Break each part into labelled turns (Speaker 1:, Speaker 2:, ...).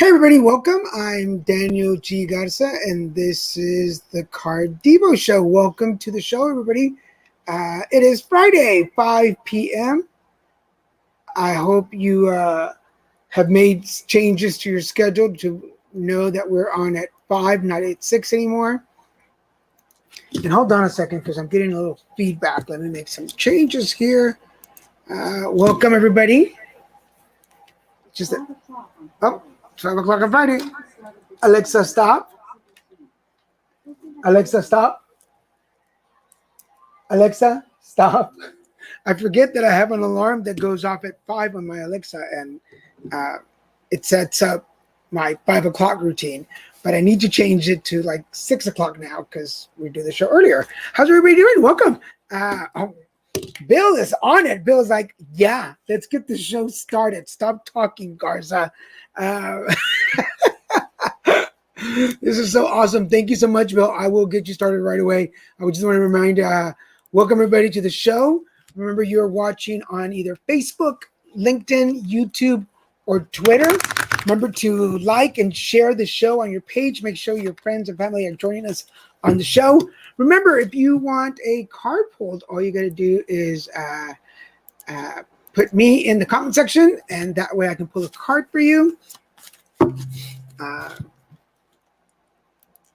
Speaker 1: Hey everybody, welcome. I'm Daniel G. Garza, and this is the Card Divo Show. Welcome to the show, everybody. It is Friday, 5 p.m. I hope you have made changes to your schedule to know that we're on at 5, not at 6 anymore. And hold on a second because I'm getting a little feedback. Let me make some changes here. Welcome, everybody. Just oh, 12 o'clock on Friday. Alexa, stop. Alexa, stop. Alexa, stop. I forget that I have an alarm that goes off at 5 on my Alexa, and it sets up my 5 o'clock routine. But I need to change it to like 6 o'clock now because we do the show earlier. How's everybody doing? Welcome. Bill is on it. Bill's like, yeah, let's get the show started. Stop talking, Garza. This is so awesome. Thank you so much, Bill. I will get you started right away. I just want to remind, welcome everybody to the show. Remember, you're watching on either Facebook, LinkedIn, YouTube, or Twitter. Remember to like and share the show on your page. Make sure your friends and family are joining us on the show. Remember, if you want a card pulled, all you got to do is put me in the comment section, and that way I can pull a card for you.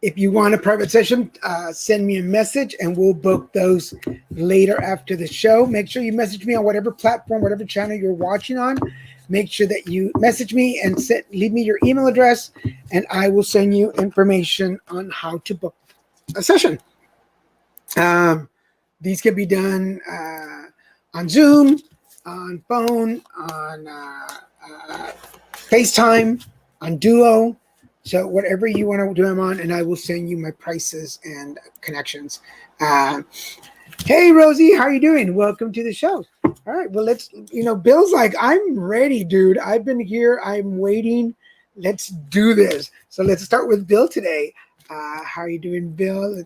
Speaker 1: If you want a private session, send me a message, and we'll book those later after the show. Make sure you message me on whatever platform, whatever channel you're watching on. Make sure that you message me and leave me your email address, and I will send you information on how to book a session. These can be done on Zoom, on phone, on FaceTime, on Duo. So whatever you want to do them on, and I will send you my prices and connections. Hey, Rosie, how are you doing? Welcome to the show. All right, well, Bill's like, I'm ready, dude. I've been here. I'm waiting. Let's do this. So let's start with Bill today. How are you doing, Bill?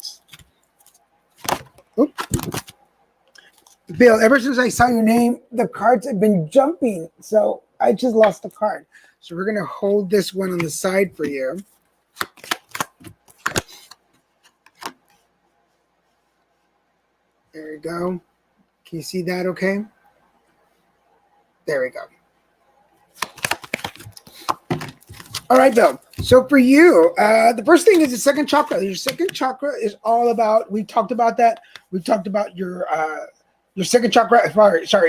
Speaker 1: Bill, ever since I saw your name, the cards have been jumping. So I just lost a card. So we're going to hold this one on the side for you. There we go. Can you see that okay? There we go. All right, Bill. So for you, the first thing is the second chakra. Your second chakra is all about, we talked about that. We talked about your second chakra,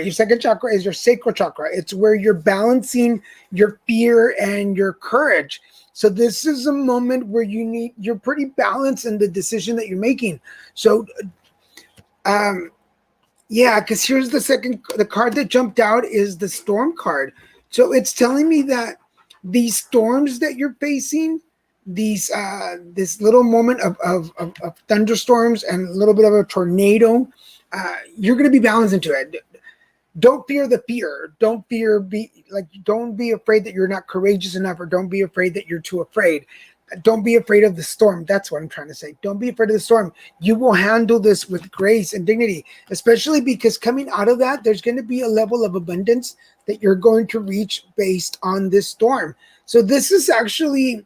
Speaker 1: your second chakra is your sacral chakra. It's where you're balancing your fear and your courage. So this is a moment where you're pretty balanced in the decision that you're making. So, because here's the card that jumped out is the storm card. So it's telling me that these storms that you're facing, this little moment of thunderstorms and a little bit of a tornado, you're going to be balanced into it. Don't fear the fear. Don't be afraid that you're not courageous enough, or don't be afraid that you're too afraid. Don't be afraid of the storm. That's what I'm trying to say. Don't be afraid of the storm. You will handle this with grace and dignity, especially because coming out of that, there's going to be a level of abundance that you're going to reach based on this storm. So this is actually,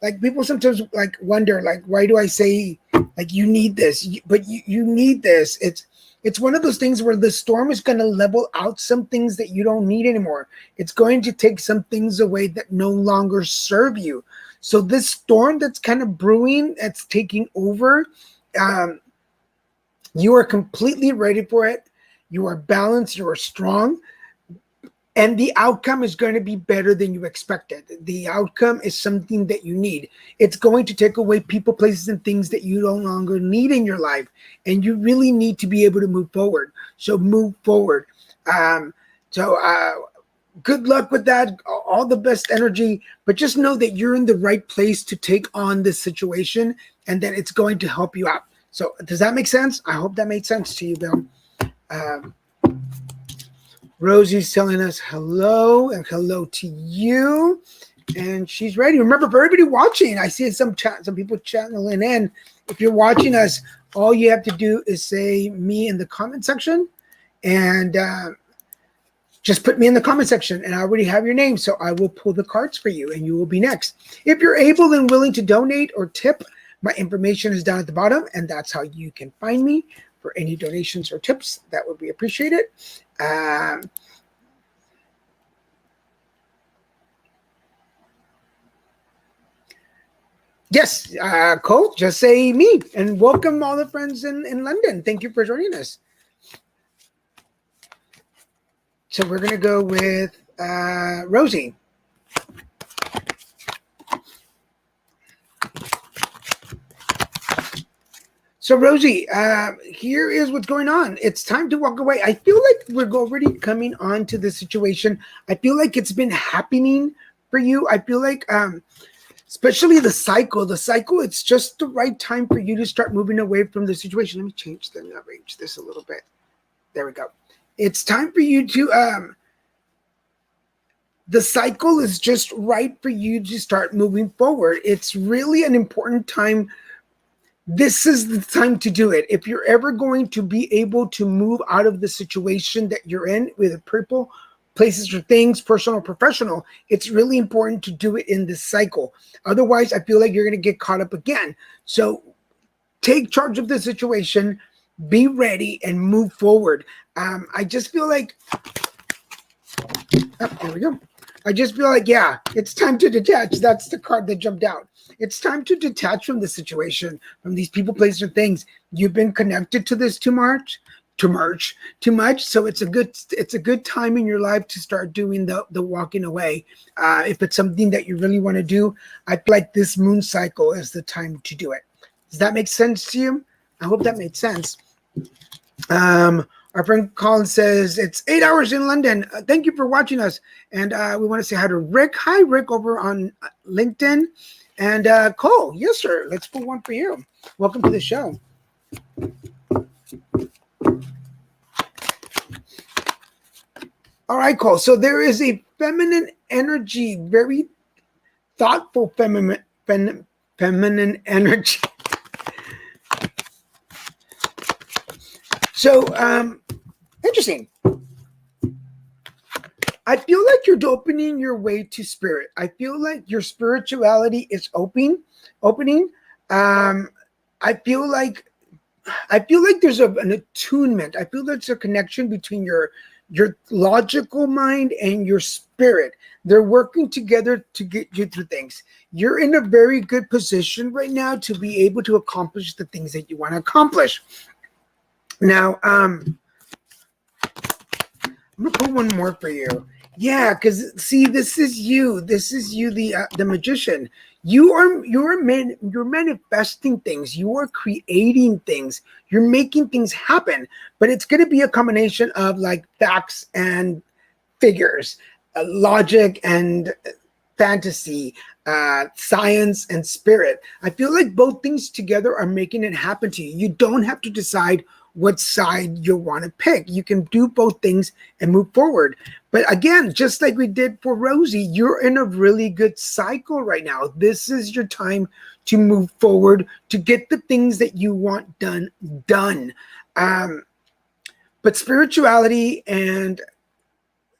Speaker 1: like, people sometimes like wonder, like, why do I say like you need this? But you need this. It's one of those things where the storm is going to level out some things that you don't need anymore. It's going to take some things away that no longer serve you. So this storm that's kind of brewing, that's taking over, you are completely ready for it. You are balanced. You are strong. And the outcome is going to be better than you expected. The outcome is something that you need. It's going to take away people, places, and things that you no longer need in your life. And you really need to be able to move forward. So move forward. Good luck with that. All the best energy. But just know that you're in the right place to take on this situation, and that it's going to help you out. So does that make sense? I hope that made sense to you, Bill. Rosie's telling us hello, and hello to you, and she's ready. Remember, for everybody watching, I see some people channeling in. If you're watching us, all you have to do is say me in the comment section, and just put me in the comment section, and I already have your name, so I will pull the cards for you, and you will be next. If you're able and willing to donate or tip, my information is down at the bottom, and that's how you can find me for any donations or tips. That would be appreciated. Yes, Cole, just say me, and welcome all the friends in London. Thank you for joining us. So we're going to go with Rosie. So Rosie, here is what's going on. It's time to walk away. I feel like we're already coming on to the situation. I feel like it's been happening for you. I feel like, especially the cycle, it's just the right time for you to start moving away from the situation. Let me change the arrange this a little bit. There we go. It's time for you to, the cycle is just right for you to start moving forward. It's really an important time. This is the time to do it. If you're ever going to be able to move out of the situation that you're in with the purple places or things, personal or professional, it's really important to do it in this cycle. Otherwise, I feel like you're going to get caught up again. So take charge of the situation, be ready, and move forward. I just feel like, oh, there we go. I just feel like, yeah, it's time to detach. That's the card that jumped out. It's time to detach from the situation, from these people, places, or things. You've been connected to this too much. So it's a good time in your life to start doing the walking away. If it's something that you really want to do, I feel like this moon cycle is the time to do it. Does that make sense to you? I hope that made sense. Our friend Colin says it's 8 hours in London. Thank you for watching us. And we want to say hi to Rick. Hi, Rick, over on LinkedIn. And Cole, yes, sir. Let's pull one for you. Welcome to the show. All right, Cole. So there is a feminine energy, very thoughtful feminine energy. So, interesting. I feel like you're opening your way to spirit. I feel like your spirituality is opening. I feel like there's an attunement. I feel there's a connection between your logical mind and your spirit. They're working together to get you through things. You're in a very good position right now to be able to accomplish the things that you want to accomplish. Now, I'm gonna put one more for you. Yeah, because see, this is you, the magician. You're manifesting things. You are creating things. You're making things happen. But it's going to be a combination of like facts and figures, logic and fantasy, science and spirit. I feel like both things together are making it happen to you. You don't have to decide what side you want to pick. You can do both things and move forward. But again, just like we did for Rosie, you're in a really good cycle right now. This is your time to move forward, to get the things that you want done. But spirituality and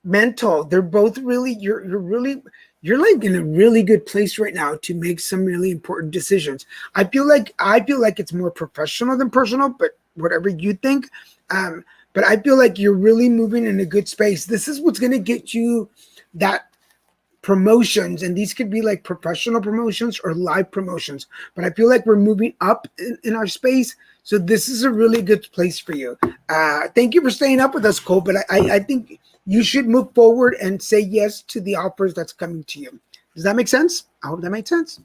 Speaker 1: mental, they're both really, you're like in a really good place right now to make some really important decisions. I feel like it's more professional than personal, but whatever you think. But I feel like you're really moving in a good space. This is what's going to get you that promotions, and these could be like professional promotions or live promotions. But I feel like we're moving up in our space. So this is a really good place for you. Thank you for staying up with us, Cole. But I think you should move forward and say yes to the offers that's coming to you. Does that make sense? I hope that made sense.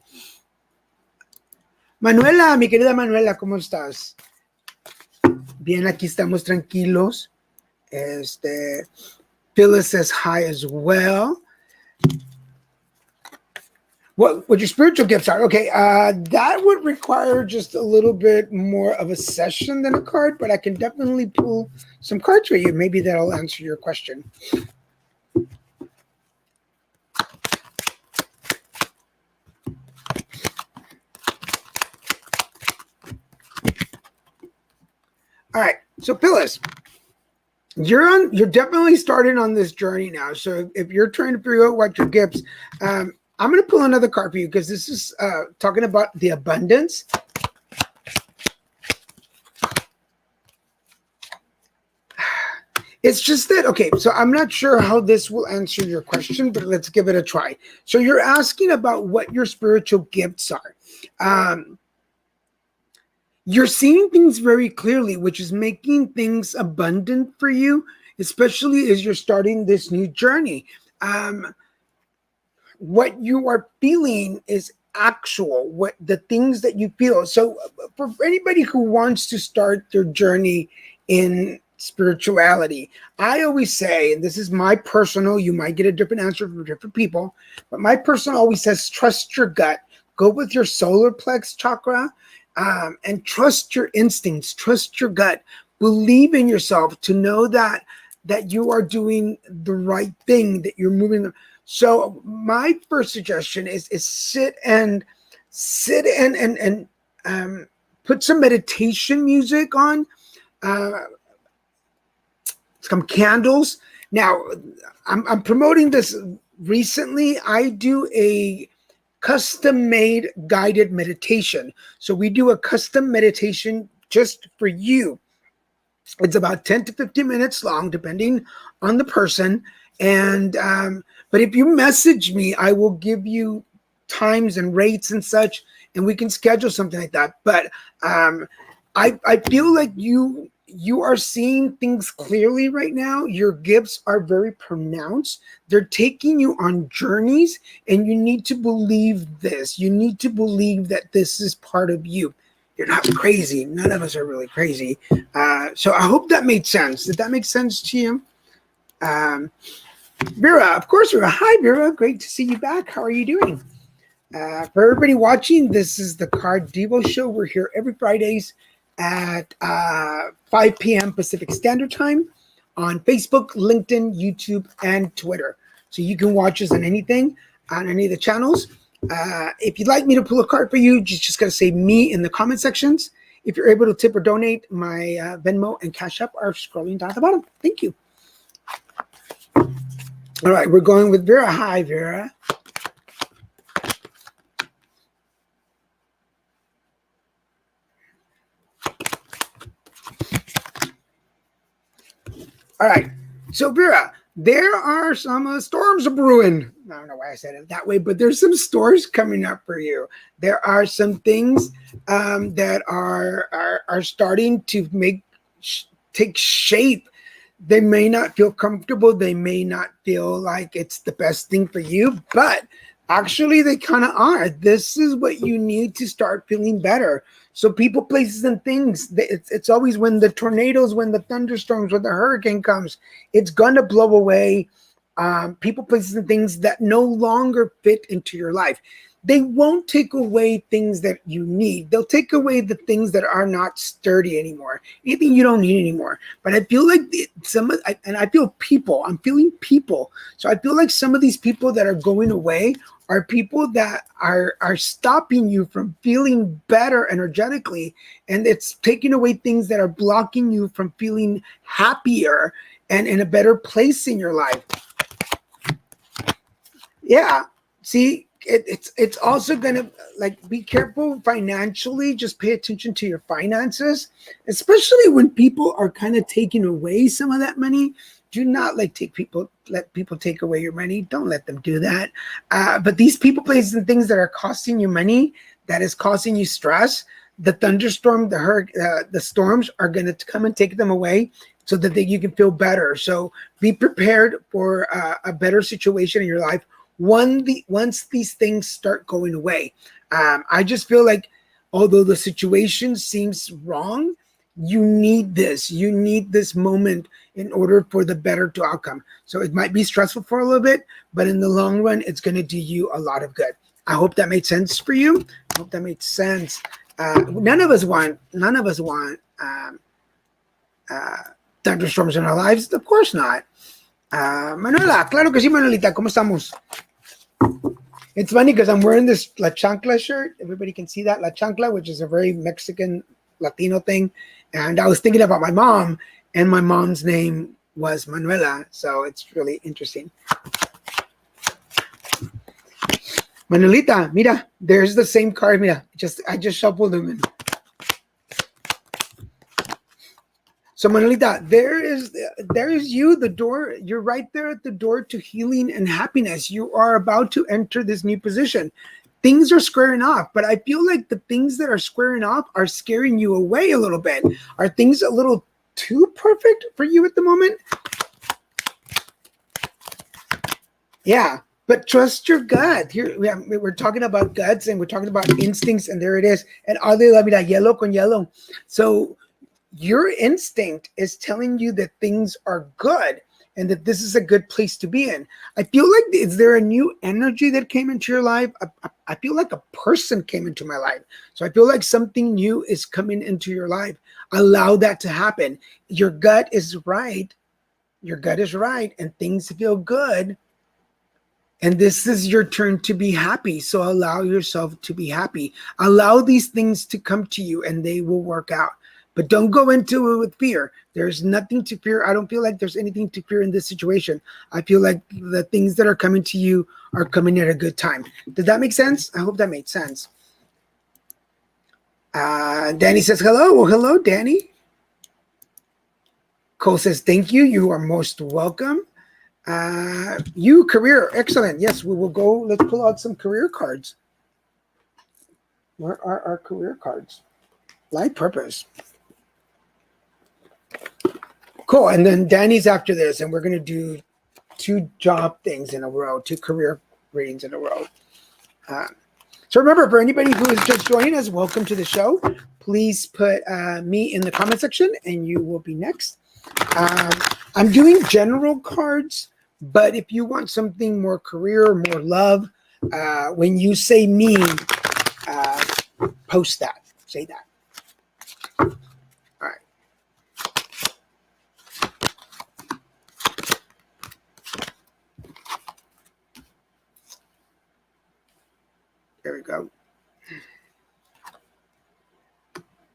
Speaker 1: Manuela, mi querida Manuela, ¿cómo estás? Bien, aquí estamos tranquilos. Phyllis says hi as well. What your spiritual gifts are? Okay, that would require just a little bit more of a session than a card, but I can definitely pull some cards for you. Maybe that'll answer your question. All right, so Phyllis, You're definitely starting on this journey now. So if you're trying to figure out what your gifts, I'm going to pull another card for you because this is talking about the abundance. It's just that, okay, so I'm not sure how this will answer your question, but let's give it a try. So you're asking about what your spiritual gifts are. You're seeing things very clearly, which is making things abundant for you, especially as you're starting this new journey. What you are feeling is actual, what the things that you feel. So for anybody who wants to start their journey in spirituality, I always say, and this is my personal, you might get a different answer from different people, but my personal always says, trust your gut, go with your solar plex chakra, and trust your instincts, trust your gut, believe in yourself to know that you are doing the right thing, that you're moving. So my first suggestion is sit and put some meditation music on, some candles. Now, I'm promoting this recently. I do a custom-made guided meditation. So we do a custom meditation just for you. It's about 10 to 15 minutes long, depending on the person. And but if you message me, I will give you times and rates and such, and we can schedule something like that. But I feel like you are seeing things clearly right now. Your gifts are very pronounced. They're taking you on journeys, and you need to believe this. You need to believe that this is part of you. You're not crazy. None of us are really crazy. So I hope that made sense. Did that make sense to you? Vera, of course, Vera. Hi, Vera. Great to see you back. How are you doing? For everybody watching, this is the Card Divo Show. We're here every Fridays at 5 p.m. Pacific Standard Time on Facebook, LinkedIn, YouTube, and Twitter. So you can watch us on anything, on any of the channels. If you'd like me to pull a card for you, just got to say me in the comment sections. If you're able to tip or donate, my Venmo and Cash App are scrolling down at the bottom. Thank you. All right, we're going with Vera. Hi, Vera. All right, so Vera, there are some storms brewing. I don't know why I said it that way, but there's some storms coming up for you. There are some things that are starting to take shape. They may not feel comfortable. They may not feel like it's the best thing for you, but actually they kind of are. This is what you need to start feeling better. So people, places, and things, it's always when the tornadoes, when the thunderstorms, when the hurricane comes, it's going to blow away people, places, and things that no longer fit into your life. They won't take away things that you need. They'll take away the things that are not sturdy anymore, anything you don't need anymore. But I feel like I'm feeling people. So I feel like some of these people that are going away are people that are stopping you from feeling better energetically. And it's taking away things that are blocking you from feeling happier and in a better place in your life. Yeah. See, it's also gonna, like, be careful financially. Just pay attention to your finances, especially when people are kind of taking away some of that money. Do not let people take away your money. Don't let them do that. But these people, places, and things that are costing you money, that is causing you stress, the thunderstorm, the storms are going to come and take them away, so that you can feel better. So be prepared for a better situation in your life once these things start going away. I just feel like, although the situation seems wrong, you need this moment in order for the better to outcome. So it might be stressful for a little bit, but in the long run, it's going to do you a lot of good. I hope that made sense for you. I hope that made sense. None of us want thunderstorms in our lives. Of course not. Manuela, claro que sí, Manuelita. ¿Cómo estamos? It's funny because I'm wearing this La Chancla shirt. Everybody can see that. La Chancla, which is a very Mexican Latino thing. And I was thinking about my mom, and my mom's name was Manuela. So it's really interesting. Manuelita, mira, there's the same card. Mira, I just shuffled them in. So Manuelita, there is you, the door. You're right there at the door to healing and happiness. You are about to enter this new position. Things are squaring off, but I feel like the things that are squaring off are scaring you away a little bit. Are things a little too perfect for you at the moment? Yeah. But trust your gut. Here we're talking about guts and we're talking about instincts, and there it is. And all de la vida, yellow con yellow. So your instinct is telling you that things are good and that this is a good place to be in. I feel like, is there a new energy that came into your life? I feel like a person came into my life. So I feel like something new is coming into your life. Allow that to happen. Your gut is right. Your gut is right, and things feel good. And this is your turn to be happy. So allow yourself to be happy. Allow these things to come to you and they will work out. But don't go into it with fear. There's nothing to fear. I don't feel like there's anything to fear in this situation. I feel like the things that are coming to you are coming at a good time. Did that make sense? I hope that made sense. Danny says, hello. Well, hello, Danny. Cole says, thank you. You are most welcome. You career, excellent. Yes, we will go. Let's pull out some career cards. Where are our career cards? Life purpose. Cool. And then Danny's after this, and we're going to do 2 job things in a row, 2 career readings in a row. So remember, for anybody who is just joining us, welcome to the show. Please put me in the comment section, and you will be next. I'm doing general cards. But if you want something more career, more love, when you say me, post that. Say that. All right. There we go.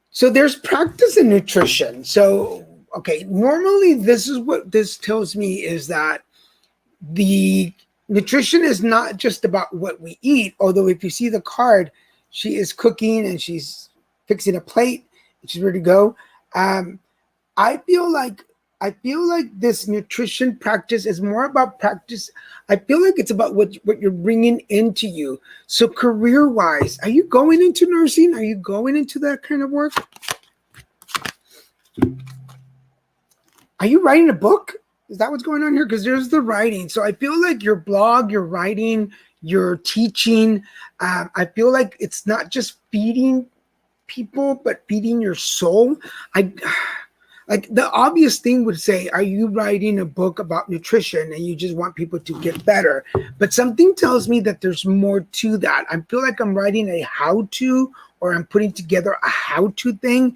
Speaker 1: So there's practice in nutrition. So, okay, normally this is what this tells me is that the nutrition is not just about what we eat, although if you see the card, she is cooking and she's fixing a plate and she's ready to go. I feel like this nutrition practice is more about practice. I feel like it's about what you're bringing into you. So career-wise, are you going into nursing? Are you going into that kind of work? Are you writing a book? Is that what's going on here? Because there's the writing. So I feel like your blog, your writing, your teaching, I feel like it's not just feeding people, but feeding your soul. Like the obvious thing would say, are you writing a book about nutrition and you just want people to get better? But something tells me that there's more to that. I feel like I'm writing a how-to, or I'm putting together a how-to thing.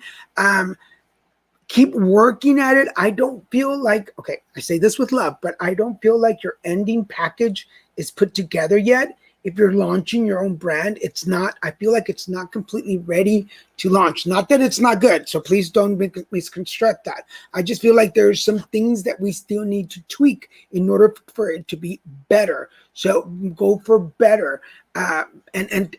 Speaker 1: Keep working at it. I don't feel like, okay, I say this with love, but I don't feel like your ending package is put together yet. If you're launching your own brand, it's not, I feel like it's not completely ready to launch. Not that it's not good, so please don't misconstruct that. I just feel like there's some things that we still need to tweak in order for it to be better. So go for better. And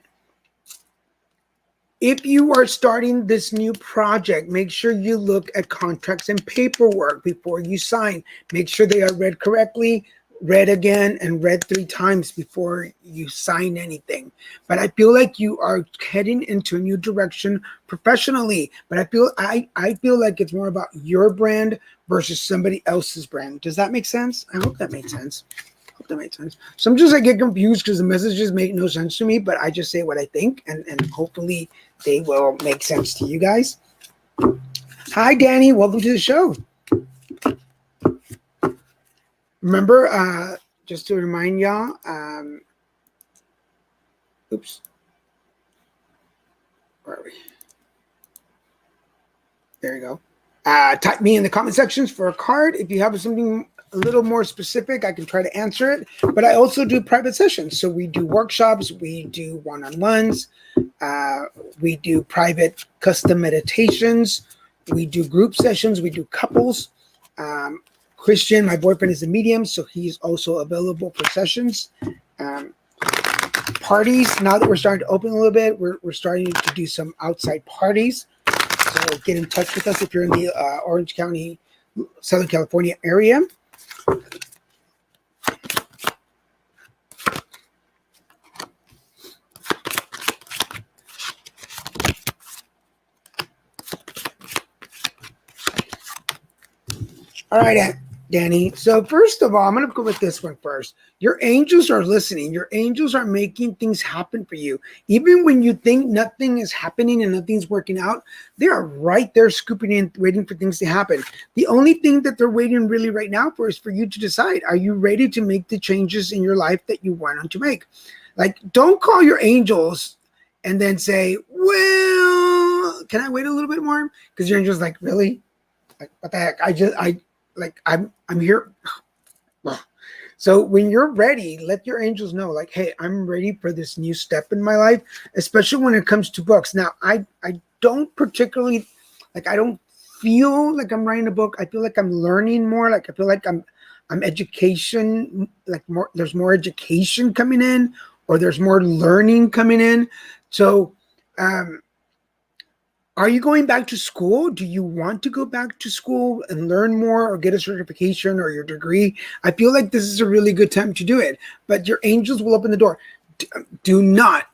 Speaker 1: if you are starting this new project, make sure you look at contracts and paperwork before you sign. Make sure they are read correctly, read again, and read 3 times before you sign anything. But I feel like you are heading into a new direction professionally. But I feel like it's more about your brand versus somebody else's brand. Does that make sense? I hope that made sense. That made sense. Sometimes I get confused because the messages make no sense to me, but I just say what I think, and hopefully they will make sense to you guys. Hi, Danny. Welcome to the show. Remember, just to remind y'all, oops. Where are we? There you go. Type me in the comment sections for a card. If you have something a little more specific, I can try to answer it. But I also do private sessions. So we do workshops, we do one-on-ones, we do private custom meditations, we do group sessions, we do couples. Christian, my boyfriend, is a medium, so he's also available for sessions. Parties, now that we're starting to open a little bit, we're starting to do some outside parties. So get in touch with us if you're in the Orange County, Southern California area. All right, Danny. So first of all, I'm going to go with this one first. Your angels are listening. Your angels are making things happen for you. Even when you think nothing is happening and nothing's working out, they are right there scooping in, waiting for things to happen. The only thing that they're waiting really right now for is for you to decide, are you ready to make the changes in your life that you want to make? Like, don't call your angels and then say, well, can I wait a little bit more? Because your angel's like, really? Like, what the heck? I'm here. So when you're ready, let your angels know, like, hey, I'm ready for this new step in my life, especially when it comes to books. Now, I don't particularly, like, I don't feel like I'm writing a book. I feel like I'm learning more. Like, I feel like I'm education, like more, there's more education coming in, or there's more learning coming in. So, are you going back to school? Do you want to go back to school and learn more or get a certification or your degree? I feel like this is a really good time to do it, but your angels will open the door. Do not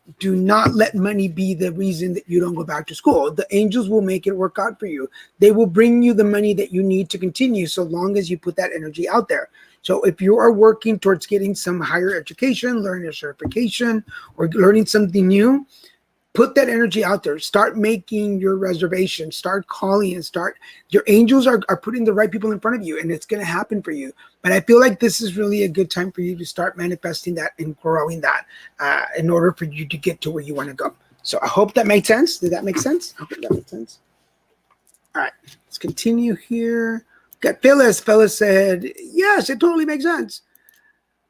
Speaker 1: let money be the reason that you don't go back to school. The angels will make it work out for you. They will bring you the money that you need to continue, so long as you put that energy out there. So if you are working towards getting some higher education, learning a certification, or learning something new, put that energy out there. Start making your reservation. Start calling and start. Your angels are putting the right people in front of you, and it's going to happen for you. But I feel like this is really a good time for you to start manifesting that and growing that in order for you to get to where you want to go. So I hope that made sense. Did that make sense? I hope that made sense. All right, let's continue here. Got Phyllis. Phyllis said, yes, it totally makes sense.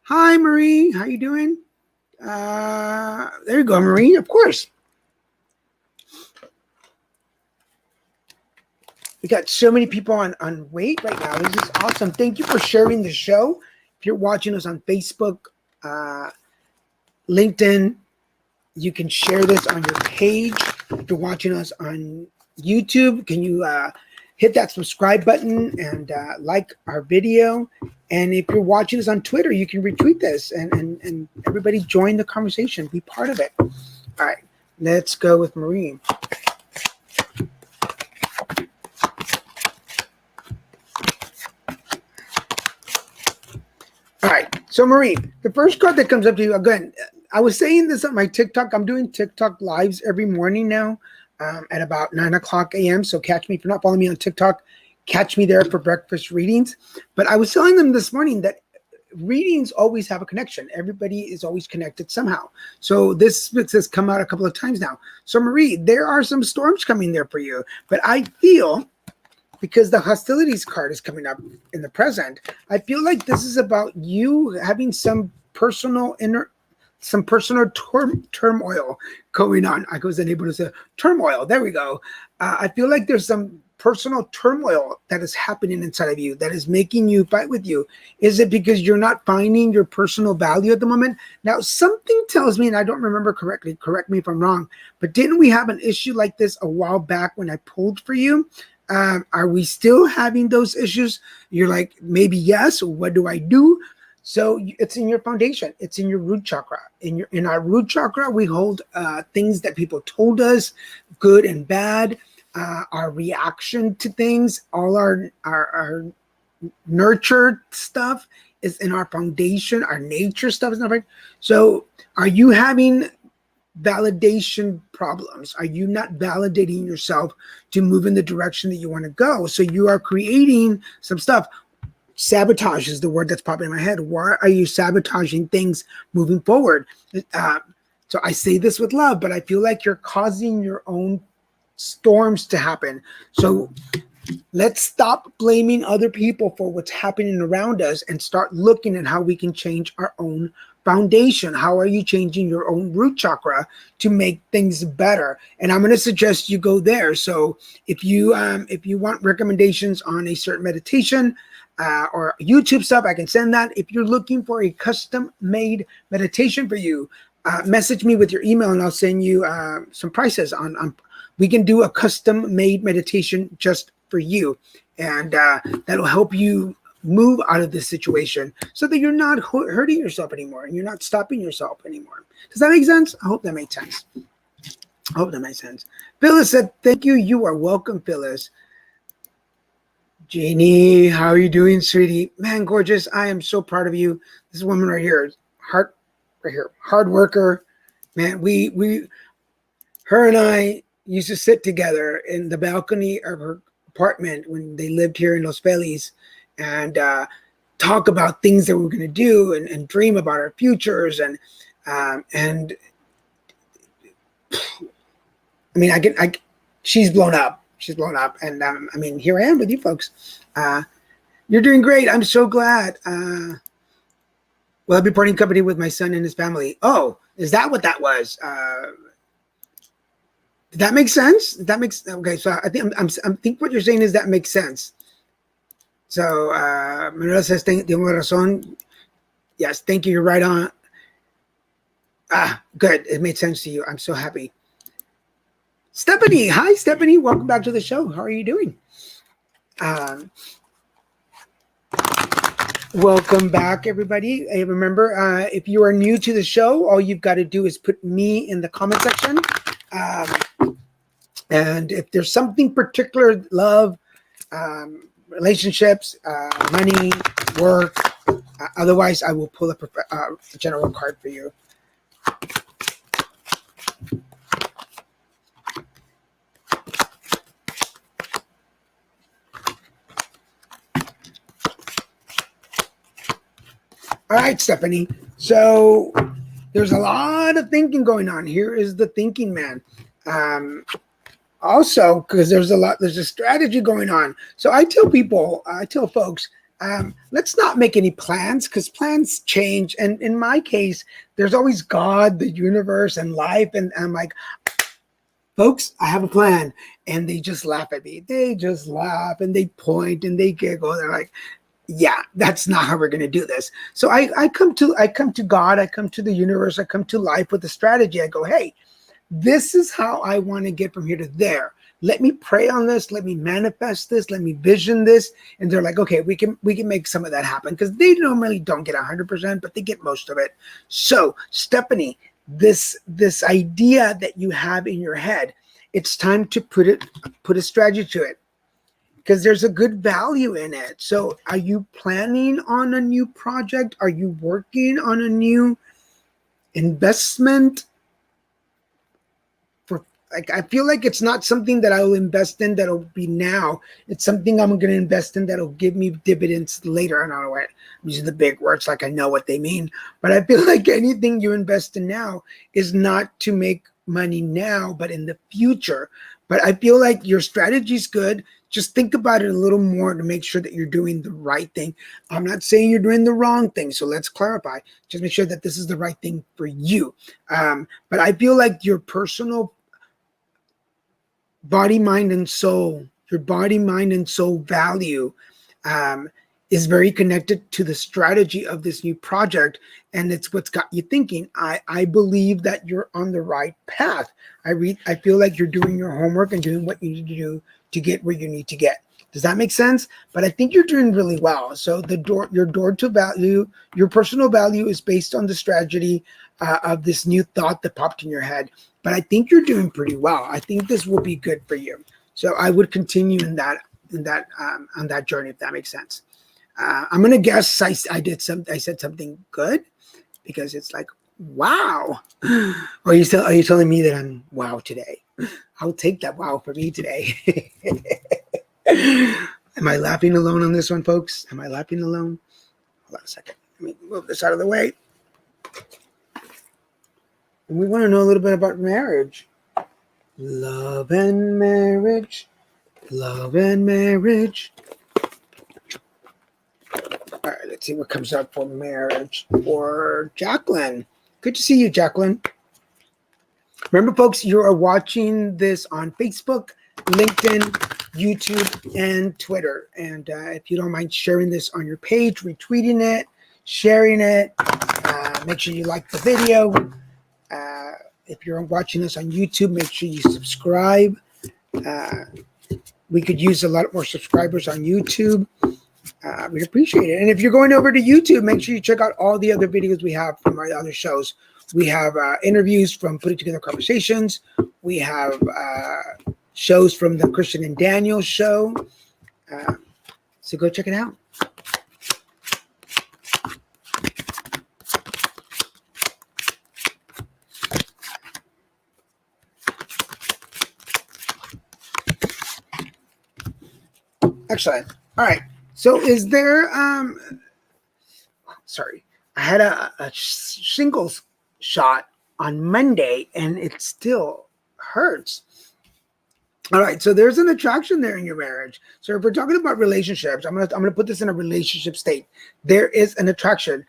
Speaker 1: Hi, Marie. How you doing? There you go, Marie. Of course. We got so many people on wait right now. This is awesome. Thank you for sharing the show. If you're watching us on Facebook, LinkedIn, you can share this on your page. If you're watching us on YouTube, can you hit that subscribe button and like our video? And if you're watching us on Twitter, you can retweet this and everybody join the conversation. Be part of it. All right, let's go with Marie. All right, so Marie, the first card that comes up to you, again, I was saying this on my TikTok. I'm doing TikTok lives every morning now at about 9 o'clock a.m. So catch me. If you're not following me on TikTok, catch me there for breakfast readings. But I was telling them this morning that readings always have a connection. Everybody is always connected somehow. So this has come out a couple of times now. So Marie, there are some storms coming there for you. But I feel, because the hostilities card is coming up in the present, I feel like this is about you having some personal turmoil going on. I wasn't able to say turmoil. There we go. I feel like there's some personal turmoil that is happening inside of you that is making you fight with you. Is it because you're not finding your personal value at the moment? Now, something tells me, and I don't remember correctly, correct me if I'm wrong, but didn't we have an issue like this a while back when I pulled for you? Are we still having those issues? You're like, maybe yes. What do I do? So it's in your foundation. It's in your root chakra. In our root chakra, we hold things that people told us, good and bad, our reaction to things, all our nurtured stuff is in our foundation. Our nature stuff is in our foundation. So are you having validation problems? Are you not validating yourself to move in the direction that you want to go? So you are creating some stuff. Sabotage is the word that's popping in my head. Why are you sabotaging things moving forward? So I say this with love, but I feel like you're causing your own storms to happen. So let's stop blaming other people for what's happening around us and start looking at how we can change our own foundation. How are you changing your own root chakra to make things better? And I'm going to suggest you go there. So if you want recommendations on a certain meditation, or YouTube stuff, I can send that. If you're looking for a custom-made meditation for you, message me with your email and I'll send you some prices on we can do a custom-made meditation just for you, and that'll help you move out of this situation so that you're not hurting yourself anymore and you're not stopping yourself anymore. Does that make sense? I hope that made sense. I hope that makes sense. Phyllis said, thank you. You are welcome, Phyllis. Jeannie, how are you doing, sweetie? Man, gorgeous. I am so proud of you. This woman right here, right here, hard worker. Man, her and I used to sit together in the balcony of her apartment when they lived here in Los Feliz and talk about things that we're going to do and dream about our futures. And I mean, she's blown up. She's blown up. And I mean, here I am with you folks. You're doing great. I'm so glad. Well, I'll be parting company with my son and his family. Oh, is that what that was? Did that make sense? That makes, okay. So I think what you're saying is that makes sense. So Manuela says, tengo razón. Yes, thank you. You're right on. Good. It made sense to you. I'm so happy. Stephanie. Hi, Stephanie. Welcome back to the show. How are you doing? Welcome back, everybody. Hey, remember, if you are new to the show, all you've got to do is put me in the comment section. And if there's something particular, love, relationships, money, work, otherwise I will pull up a general card for you. All right, Stephanie. So there's a lot of thinking going on. Here is the thinking man. Also, because there's a strategy going on. So I tell folks, let's not make any plans because plans change. And in my case, there's always God, the universe, and life. And I'm like, folks, I have a plan. And they just laugh at me. They just laugh and they point and they giggle. They're like, yeah, that's not how we're going to do this. So I come to God, I come to the universe, I come to life with a strategy. I go, hey, this is how I want to get from here to there. Let me pray on this. Let me manifest this. Let me vision this. And they're like, okay, we can make some of that happen because they normally don't get 100%, but they get most of it. So Stephanie, this idea that you have in your head, it's time to put a strategy to it. Because there's a good value in it. So are you planning on a new project? Are you working on a new investment? I feel like it's not something that I will invest in that'll be now. It's something I'm going to invest in that'll give me dividends later. I don't know what I'm using the big words like I know what they mean. But I feel like anything you invest in now is not to make money now, but in the future. But I feel like your strategy is good. Just think about it a little more to make sure that you're doing the right thing. I'm not saying you're doing the wrong thing, so let's clarify. Just make sure that this is the right thing for you. But I feel like your personal body, mind, and soul, your body, mind, and soul value is very connected to the strategy of this new project, and it's what's got you thinking. I believe that you're on the right path. I feel like you're doing your homework and doing what you need to do to get where you need to get. Does that make sense? But I think you're doing really well. So your door to value, your personal value is based on the strategy of this new thought that popped in your head. But I think you're doing pretty well. I think this will be good for you. So I would continue on that journey, if that makes sense. I'm gonna guess I said something good because it's like wow. Or are you telling me that I'm wow today? I'll take that wow for me today. Am I laughing alone on this one, folks? Am I laughing alone? Hold on a second. Let me move this out of the way. And we want to know a little bit about marriage. Love and marriage. Love and marriage. All right, let's see what comes up for marriage for Jacqueline. Good to see you, Jacqueline. Remember, folks, you are watching this on Facebook, LinkedIn, YouTube, and Twitter. And if you don't mind sharing this on your page, retweeting it, sharing it, make sure you like the video. If you're watching this on YouTube, make sure you subscribe. We could use a lot more subscribers on YouTube. We'd appreciate it. And if you're going over to YouTube, make sure you check out all the other videos we have from our other shows. We have interviews from Putting Together Conversations. We have shows from the Christian and Daniel show. So go check it out. Excellent. All right. So is there, sorry, I had a shingles shot on Monday and it still hurts. All right. So there's an attraction there in your marriage. So if we're talking about relationships, I'm gonna put this in a relationship state. There is an attraction.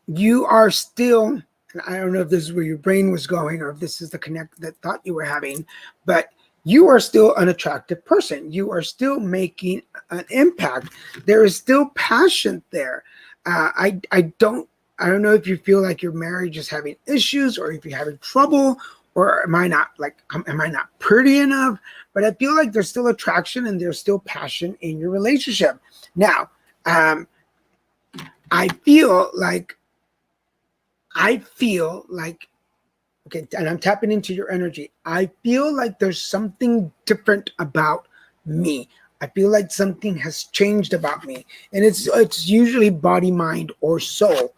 Speaker 1: You are still, and I don't know if this is where your brain was going or if this is the thought you were having, but you are still an attractive person. You are still making an impact. There is still passion there. I don't know if you feel like your marriage is having issues or if you're having trouble or am I not pretty enough? But I feel like there's still attraction and there's still passion in your relationship. Now, I feel like, okay, and I'm tapping into your energy. I feel like there's something different about me. I feel like something has changed about me. And it's usually body, mind, or soul.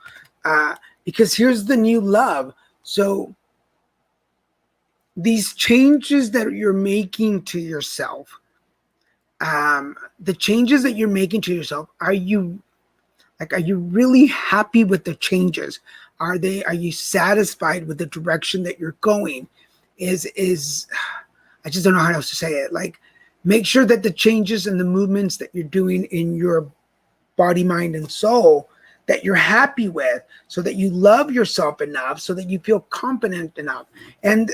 Speaker 1: Because here's the new love. So these changes that you're making to yourself, the changes that you're making to yourself, are you really happy with the changes? Are you satisfied with the direction that you're going? I just don't know how else to say it. Like, make sure that the changes and the movements that you're doing in your body, mind, and soul that you're happy with, so that you love yourself enough, so that you feel confident enough. And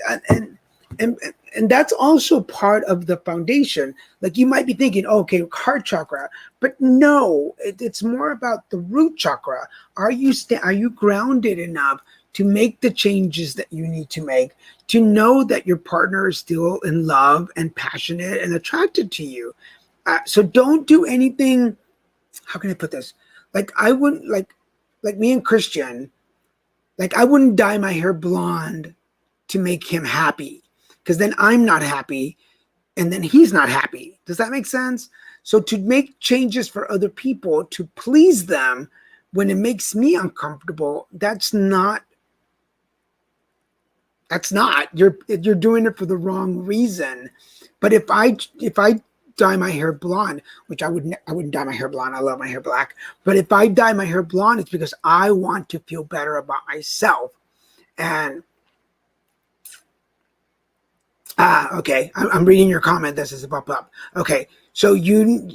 Speaker 1: that's also part of the foundation. Like, you might be thinking, oh, okay, heart chakra, but no, it's more about the root chakra. Are you grounded enough to make the changes that you need to make, to know that your partner is still in love and passionate and attracted to you? So don't do anything. How can I put this? Like, I wouldn't like me and Christian, like, I wouldn't dye my hair blonde to make him happy, because then I'm not happy and then he's not happy. Does that make sense? So to make changes for other people to please them when it makes me uncomfortable, that's not, you're doing it for the wrong reason. But if I dye my hair blonde, which I wouldn't dye my hair blonde. I love my hair black. But if I dye my hair blonde, it's because I want to feel better about myself. And okay, I'm reading your comment. This is a pop up. Okay, so you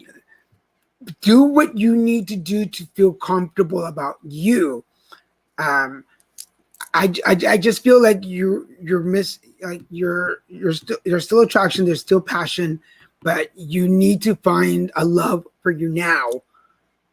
Speaker 1: do what you need to do to feel comfortable about you. I just feel like there's still attraction, there's still passion, but you need to find a love for you now.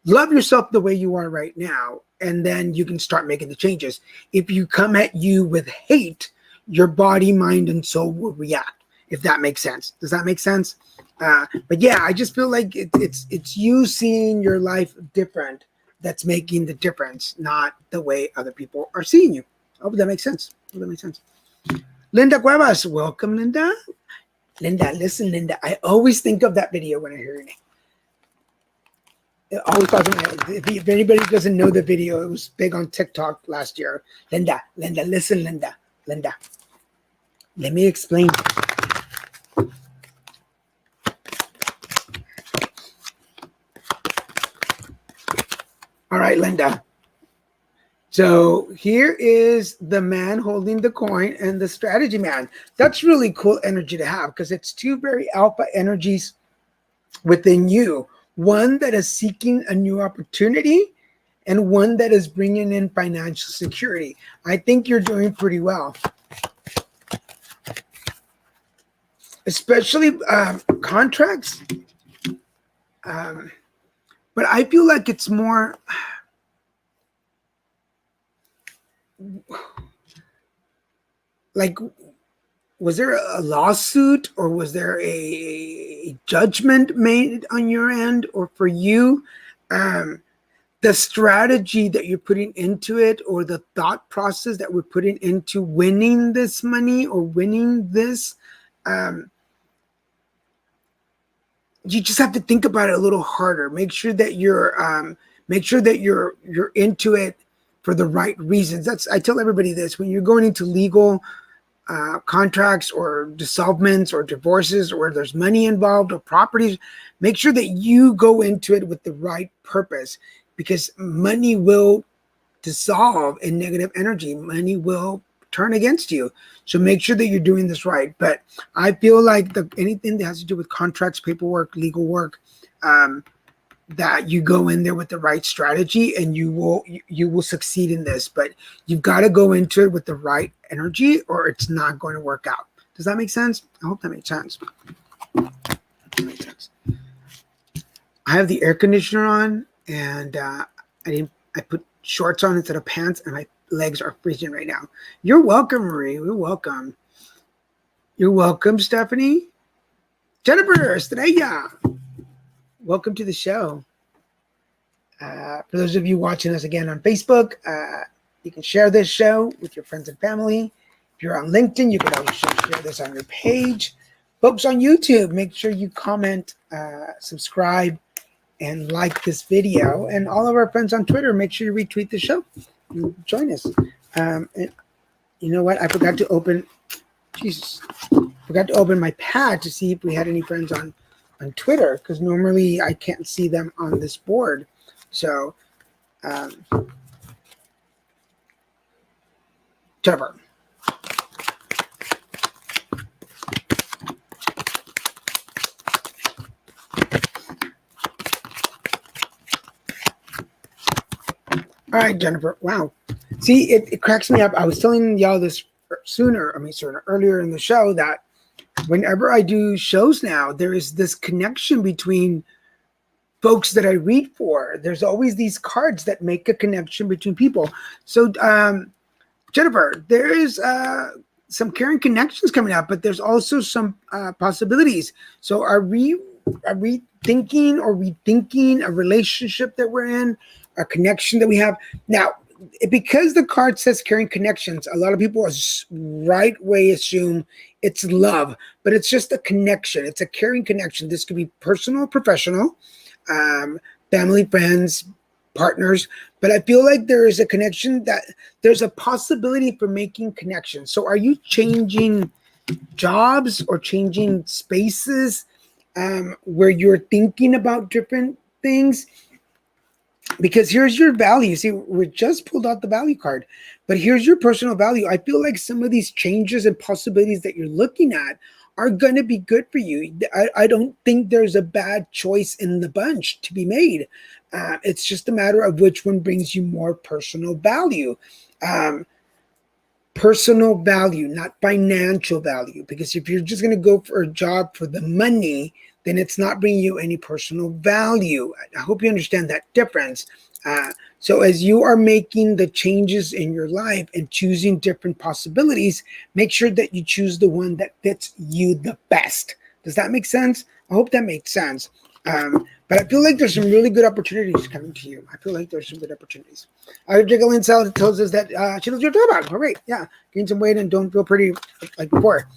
Speaker 1: Love yourself the way you are right now, and then you can start making the changes. If you come at you with hate, your body, mind, and soul will react, if that makes sense. Does that make sense? But yeah, I just feel like it's you seeing your life different that's making the difference, not the way other people are seeing you. I hope that makes sense. Linda Cuevas, welcome, Linda. Linda, listen, Linda, I always think of that video when I hear your name. It always pops in my head. If anybody doesn't know the video, it was big on TikTok last year. Linda, listen, Linda. Let me explain. All right, Linda. So here is the man holding the coin and the strategy man. That's really cool energy to have, because it's two very alpha energies within you. One that is seeking a new opportunity and one that is bringing in financial security. I think you're doing pretty well. especially contracts. But I feel like it's more like, was there a lawsuit or was there a judgment made on your end or for you? The strategy that you're putting into it or the thought process that we're putting into winning this money or winning this, you just have to think about it a little harder. Make sure that you're into it for the right reasons. I tell everybody this: when you're going into legal contracts or dissolvements or divorces, or where there's money involved or properties, make sure that you go into it with the right purpose, because money will dissolve in negative energy. Money will turn against you. So make sure that you're doing this right. But I feel like anything that has to do with contracts, paperwork, legal work, that you go in there with the right strategy and you will succeed in this. But you've got to go into it with the right energy or it's not going to work out. Does that make sense? I hope that makes sense. I have the air conditioner on and I put shorts on instead of pants and my legs are freezing right now. You're welcome, Marie. You're welcome. You're welcome, Stephanie. Jennifer Estrella. Welcome to the show. For those of you watching us again on Facebook, you can share this show with your friends and family. If you're on LinkedIn, you can always share this on your page. Folks on YouTube, make sure you comment, subscribe, and like this video. And all of our friends on Twitter, make sure you retweet the show. Join us. And you know what? I forgot to open my pad to see if we had any friends on Twitter, because normally I can't see them on this board. So, Jennifer. All right, Jennifer. Wow. See, it cracks me up. I was telling y'all this earlier in the show, that whenever I do shows now, there is this connection between folks that I read for. There's always these cards that make a connection between people. So, Jennifer, there is some caring connections coming up, but there's also some possibilities. So are we thinking or rethinking a relationship that we're in, a connection that we have? Now, because the card says caring connections, a lot of people right away assume it's love, but it's just a connection. It's a caring connection. This could be personal, professional, family, friends, partners, but I feel like there is a connection, that there's a possibility for making connections. So are you changing jobs or changing spaces where you're thinking about different things? Because here's your value. See, we just pulled out the value card, but here's your personal value. I feel like some of these changes and possibilities that you're looking at are going to be good for you. I don't think there's a bad choice in the bunch to be made. It's just a matter of which one brings you more personal value. Personal value, not financial value. Because if you're just going to go for a job for the money, then it's not bringing you any personal value. I hope you understand that difference. So as you are making the changes in your life and choosing different possibilities, make sure that you choose the one that fits you the best. Does that make sense? I hope that makes sense. But I feel like there's some really good opportunities coming to you. I feel like there's some good opportunities. Our Jacqueline Salad tells us that she knows what you're talking about. All right, yeah. Gain some weight and don't feel pretty like before.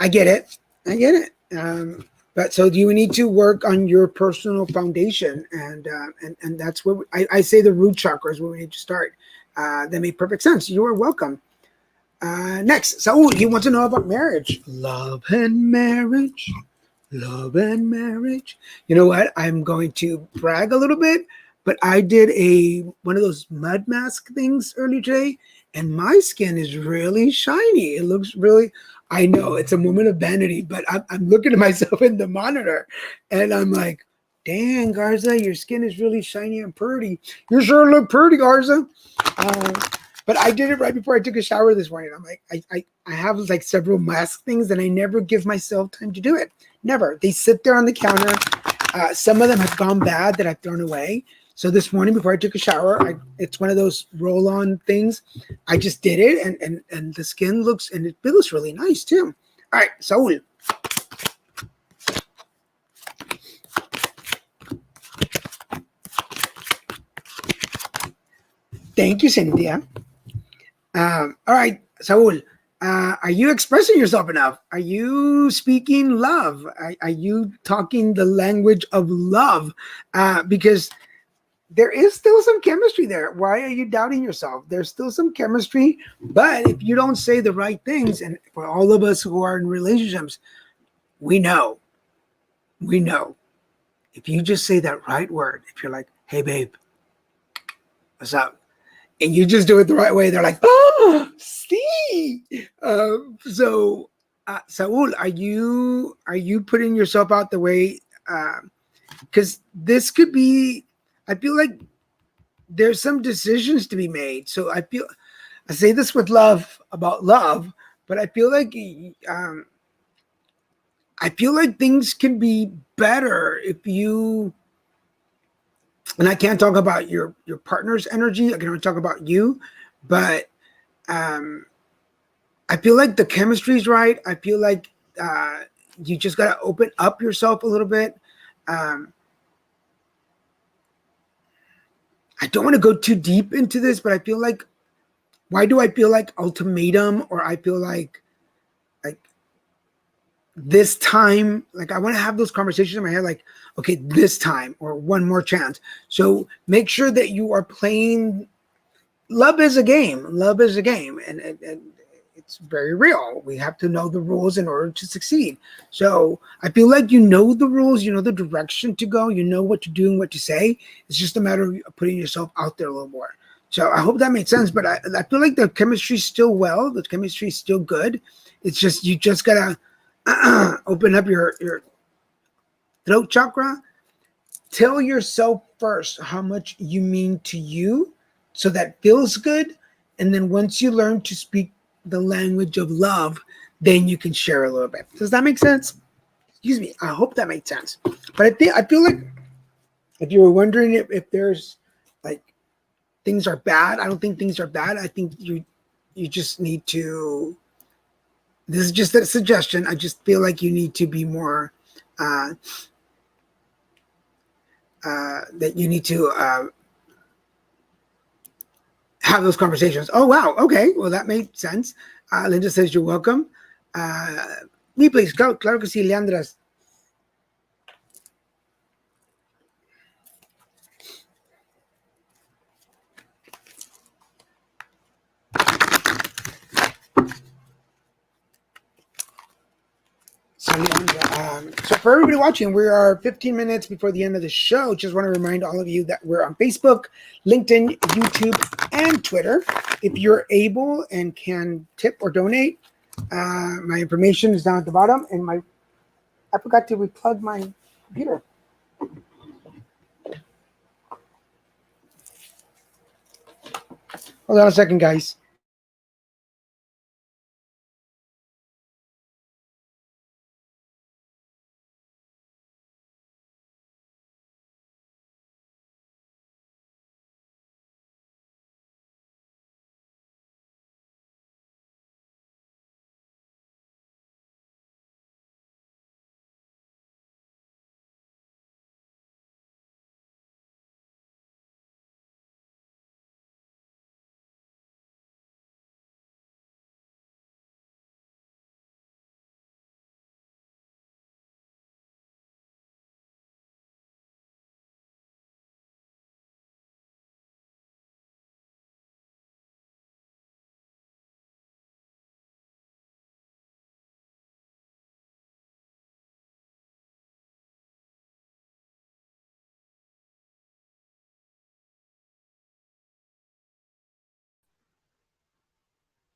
Speaker 1: I get it. But so do you need to work on your personal foundation, and that's where I say the root chakra is where we need to start. That made perfect sense. You are welcome. Next, Saul, he wants to know about marriage, love and marriage. You know what? I'm going to brag a little bit, but I did one of those mud mask things earlier today, and my skin is really shiny. It looks really. I know it's a moment of vanity, but I'm looking at myself in the monitor and I'm like, dang, Garza, your skin is really shiny and pretty. You sure look pretty, Garza. But But I did it right before I took a shower this morning. I'm like, I have like several mask things and I never give myself time to do it. Never. They sit there on the counter. Some of them have gone bad that I've thrown away. So this morning before I took a shower, it's one of those roll-on things. I just did it, and the skin looks, and it feels really nice too. All right, Saul. Thank you, Cynthia. All right, Saul. Are you expressing yourself enough? Are you speaking love? Are you talking the language of love? Because there is still some chemistry there. Why are you doubting yourself? There's still some chemistry, but if you don't say the right things, and for all of us who are in relationships, we know. If you just say that right word, if you're like, hey, babe, what's up? And you just do it the right way, they're like, oh, see. Saul, are you putting yourself out the way? Because this could be, I feel like there's some decisions to be made. So I say this with love about love, but I feel like things can be better if you. And I can't talk about your partner's energy. I can only talk about you, but I feel like the chemistry's right. I feel like you just gotta open up yourself a little bit. I don't want to go too deep into this, but I feel like, why do I feel like ultimatum, or I feel like this time, like I want to have those conversations in my head, like, okay, this time, or one more chance. So make sure that you are playing. Love is a game. Love is a game, and it's very real. We have to know the rules in order to succeed. So I feel like you know the rules, you know the direction to go, you know what to do and what to say. It's just a matter of putting yourself out there a little more. So I hope that made sense. But I feel like the chemistry's still the chemistry's still good. It's just, you just gotta open up your throat chakra. Tell yourself first how much you mean to you, so that feels good. And then once you learn to speak the language of love, then you can share a little bit. Does that make sense? Excuse me. I hope that makes sense. But I feel like, if you were wondering if there's like things are bad, I don't think things are bad. I think you just need to. This is just a suggestion. I just feel like you need to be more. That you need to have those conversations. Oh, wow. Okay. Well, that made sense. Linda says you're welcome. Me, please. Claro que sí, Leandra. So for everybody watching, we are 15 minutes before the end of the show. Just want to remind all of you that we're on Facebook, LinkedIn, YouTube, and Twitter. If you're able and can tip or donate, my information is down at the bottom. And I forgot to replug my computer. Hold on a second, guys.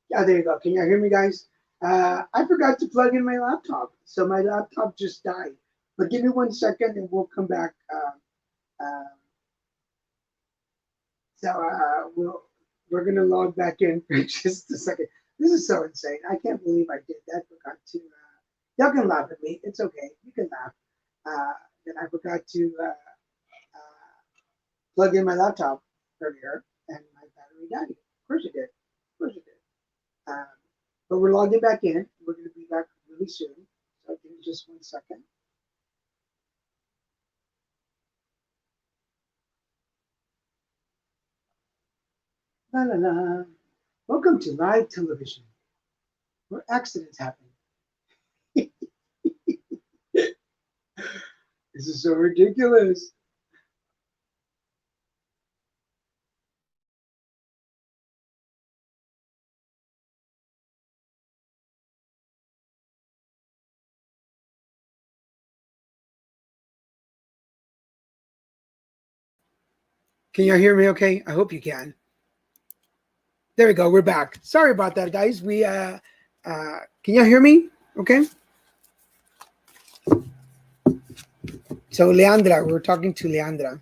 Speaker 1: Yeah, there you go. Can you hear me, guys? I forgot to plug in my laptop, so my laptop just died. But give me 1 second, and we'll come back. Uh, we'll We're gonna log back in for just a second. This is so insane. I can't believe I did that. Forgot to. Y'all can laugh at me. It's okay. You can laugh. Then I forgot to plug in my laptop earlier, and my battery died. Of course it did. Of course it did. But we're logging back in. We're going to be back really soon. So give me just 1 second. La la la. Welcome to live television, where accidents happen. This is so ridiculous. Can y'all hear me okay? I hope you can. There we go. We're back. Sorry about that, guys. Can y'all hear me? Okay. So Leandra, we're talking to Leandra.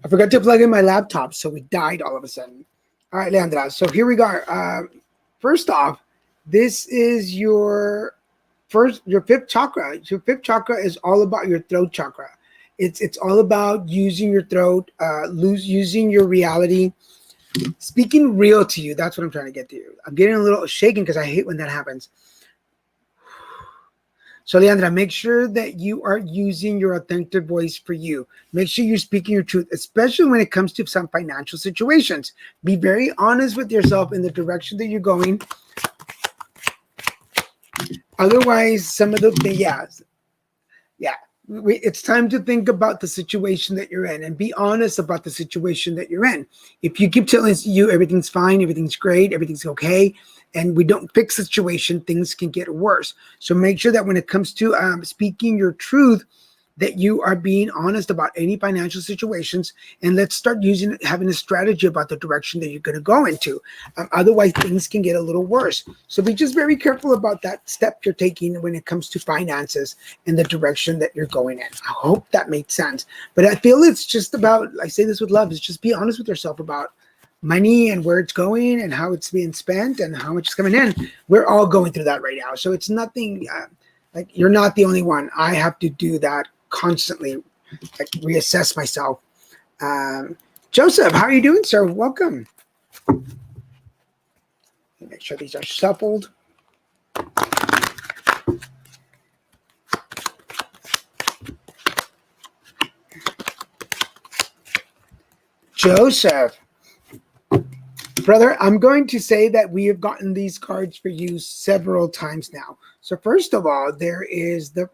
Speaker 1: I forgot to plug in my laptop, so it died all of a sudden. All right, Leandra. So here we go. First off, this is your fifth chakra. Your fifth chakra is all about your throat chakra. It's all about using your throat, using your reality, speaking real to you. That's what I'm trying to get to you. I'm getting a little shaken because I hate when that happens. So, Leandra, make sure that you are using your authentic voice for you. Make sure you're speaking your truth, especially when it comes to some financial situations. Be very honest with yourself in the direction that you're going. Otherwise, some of the things, it's time to think about the situation that you're in and be honest about the situation that you're in. If you keep telling you everything's fine, everything's great, everything's okay, and we don't fix the situation, things can get worse. So make sure that when it comes to speaking your truth, that you are being honest about any financial situations, and let's start having a strategy about the direction that you're going to go into. Otherwise, things can get a little worse. So be just very careful about that step you're taking when it comes to finances and the direction that you're going in. I hope that made sense. But I feel it's just about, I say this with love, is just be honest with yourself about money and where it's going and how it's being spent and how much is coming in. We're all going through that right now. So it's nothing, like you're not the only one. I have to do that constantly, like reassess myself. Joseph, how are you doing, sir? Welcome. Make sure these are shuffled. Joseph, brother, I'm going to say that we have gotten these cards for you several times now. So first of all, there is the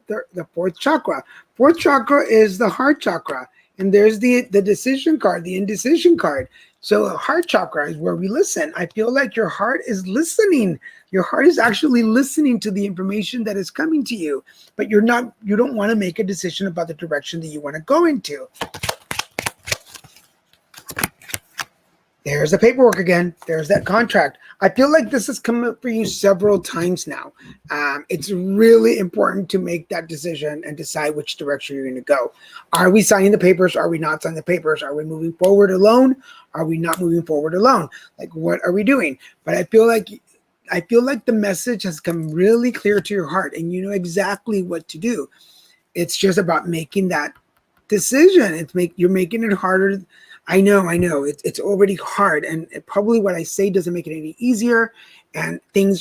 Speaker 1: fourth chakra. Fourth chakra is the heart chakra. And there's the decision card, the indecision card. So heart chakra is where we listen. I feel like your heart is listening. Your heart is actually listening to the information that is coming to you. But you don't want to make a decision about the direction that you want to go into. There's the paperwork again. There's that contract. I feel like this has come up for you several times now. It's really important to make that decision and decide which direction you're going to go. Are we signing the papers? Are we not signing the papers? Are we moving forward alone? Are we not moving forward alone? Like, what are we doing? But I feel like the message has come really clear to your heart, and you know exactly what to do. It's just about making that decision. You're making it harder. I know. It's already hard, and probably what I say doesn't make it any easier, and the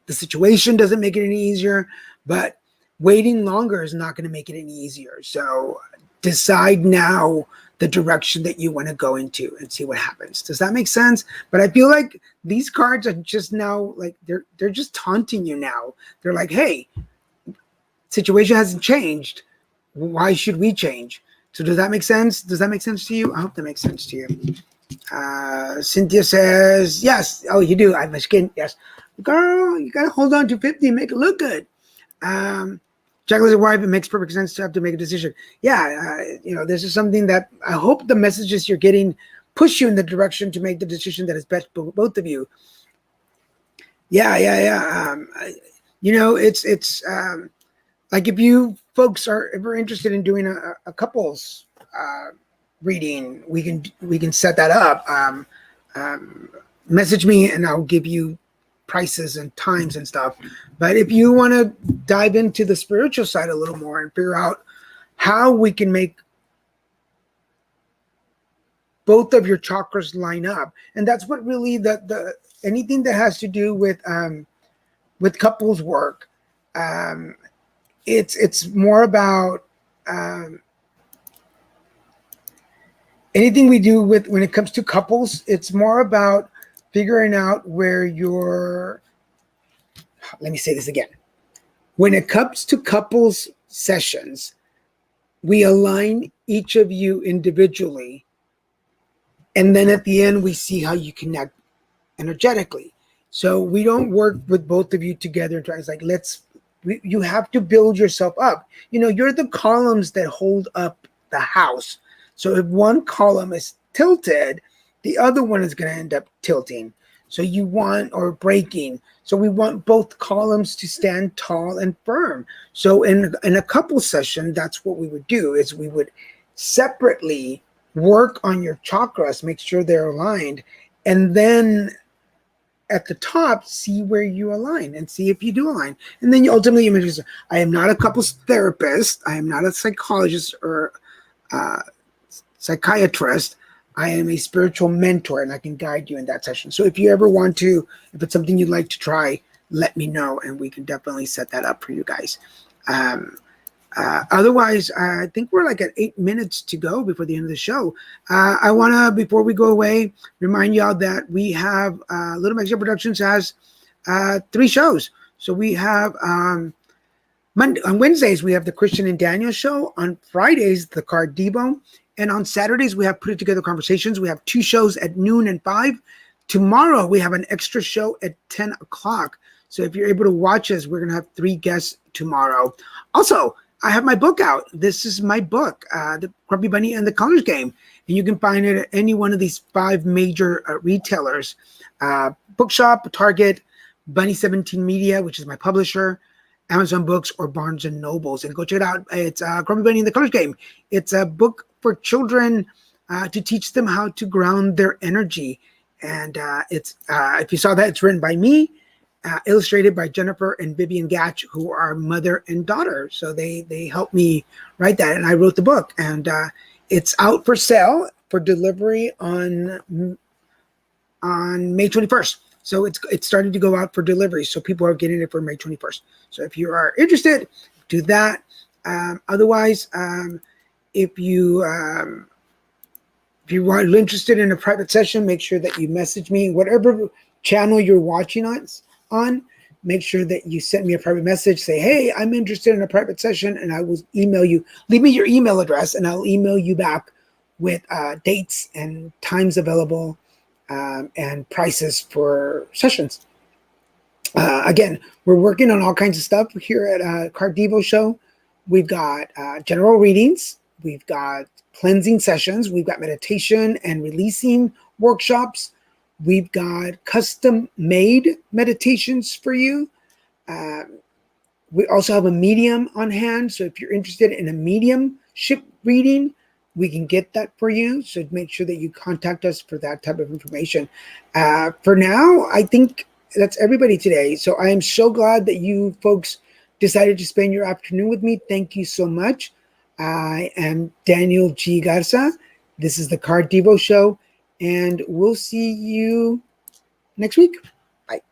Speaker 1: situation doesn't make it any easier, but waiting longer is not going to make it any easier. So decide now the direction that you want to go into and see what happens. Does that make sense? But I feel like these cards are just now, like, they're just taunting you now. They're like, hey, situation hasn't changed. Why should we change? So does that make sense? Does that make sense to you? I hope that makes sense to you. Cynthia says, yes. Oh, you do. I have my skin. Yes. Girl, you got to hold on to 50 and make it look good. Jacqueline's wife, it makes perfect sense to have to make a decision. Yeah. This is something that I hope the messages you're getting push you in the direction to make the decision that is best for both of you. Yeah. It's like if you folks are ever interested in doing a couples reading, we can set that up. Um, Message me and I'll give you prices and times and stuff. But if you want to dive into the spiritual side a little more and figure out how we can make both of your chakras line up, and that's what really the anything that has to do with couples work, it's more about anything we do with when it comes to couples. It's more about figuring out where your, let me say this again. When it comes to couples sessions, we align each of you individually, and then at the end we see how you connect energetically. So we don't work with both of you together and try. It's like you have to build yourself up. You're the columns that hold up the house. So if one column is tilted, the other one is going to end up tilting. So you want, or breaking. So we want both columns to stand tall and firm. So in a couple session, that's what we would do, is we would separately work on your chakras, make sure they're aligned, and then at the top, see where you align and see if you do align. And then you ultimately, I am not a couples therapist. I am not a psychologist or psychiatrist. I am a spiritual mentor, and I can guide you in that session. So if you ever want to, if it's something you'd like to try, let me know, and we can definitely set that up for you guys. Otherwise, I think we're like at 8 minutes to go before the end of the show. I want to, before we go away, remind y'all that we have Little Mexico Productions has 3 shows. So we have on Wednesdays, we have the Christian and Daniel show. On Fridays, the card Divo. And on Saturdays, we have Put It Together Conversations. We have 2 shows at noon and 5. Tomorrow, we have an extra show at 10 o'clock. So if you're able to watch us, we're going to have 3 guests tomorrow. Also, I have my book out. This is my book, The Grumpy Bunny and the Colors Game. And you can find it at any one of these 5 major retailers. Bookshop, Target, Bunny 17 Media, which is my publisher, Amazon Books, or Barnes & Nobles. And go check it out. It's Grumpy Bunny and the Colors Game. It's a book for children to teach them how to ground their energy. And it's if you saw that, it's written by me, illustrated by Jennifer and Vivian Gatch, who are mother and daughter. So they helped me write that, and I wrote the book. And it's out for sale for delivery on May 21st. So it's starting to go out for delivery. So people are getting it for May 21st. So if you are interested, do that. Otherwise, if you are interested in a private session, make sure that you message me. Whatever channel you're watching us on, make sure that you send me a private message. Say, hey, I'm interested in a private session, and I will email you. Leave me your email address, and I'll email you back with dates and times available and prices for sessions. Again, we're working on all kinds of stuff here at Card Divo Show. We've got general readings. We've got cleansing sessions. We've got meditation and releasing workshops. We've got custom-made meditations for you. We also have a medium on hand. So if you're interested in a mediumship reading, we can get that for you. So make sure that you contact us for that type of information. For now, I think that's everybody today. So I am so glad that you folks decided to spend your afternoon with me. Thank you so much. I am Daniel G. Garza. This is the Card Divo Show, and we'll see you next week. Bye.